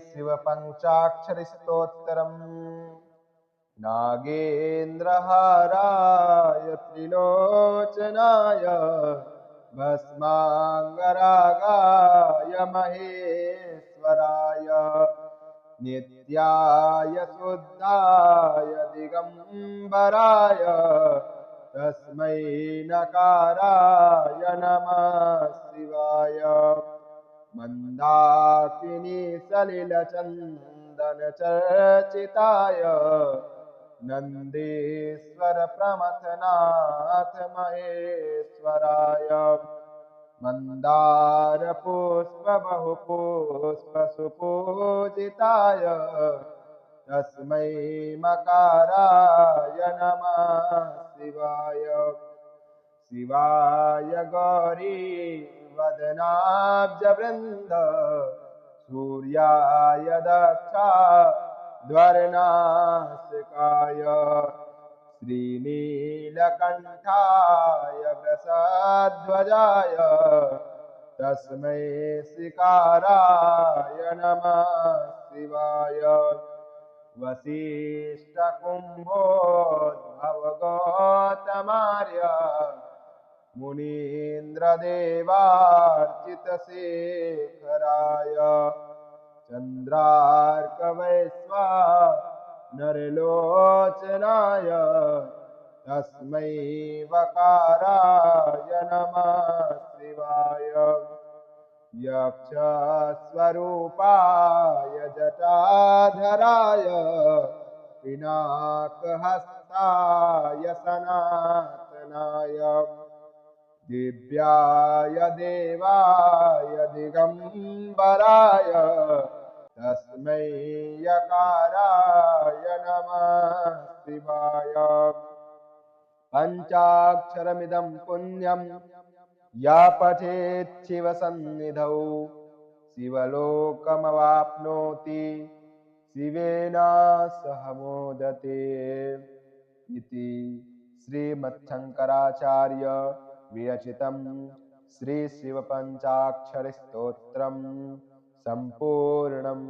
शिवपञ्चाक्षरिस्तोत्रम् नागेन्द्रहाराय त्रिलोचनाय भस्माङ्गरागाय महेश्वराय नित्याय शुद्धाय दिगम्बराय तस्मै नकाराय नमः शिवाय मन्दाकिनी सलिलचन्दनचर्चिताय नन्देश्वर प्रमथनाथ महेश्वराय मन्दारपुष्प बहुपुष्प सुपूजिताय तस्मै मकाराय नमः शिवाय शिवाय गौरी वदनाब्जवृन्द सूर्याय दक्षाध्वरनासिकाय श्रीनीलकण्ठाय वृषध्वजाय तस्मै शिकाराय नमः शिवाय वसिष्ठकुम्भोद्भवगौतमार्य मुनीन्द्रदेवार्चितशेखराय चन्द्रार्कवैश्वानरलोचनाय तस्मै वकाराय नमः शिवाय यक्षस्वरूपाय जटाधराय पिनाकहस्ताय सनातनाय दिव्याय देवाय दिगम्बराय तस्मै यकाराय नमः शिवाय पञ्चाक्षरमिदं पुण्यं या पठेत् शिवसन्निधौ शिवलोकमवाप्नोति शिवेन सह मोदते इति श्रीमच्छङ्कराचार्य विरचितं श्रीशिवपञ्चाक्षरस्तोत्रं सम्पूर्णम्।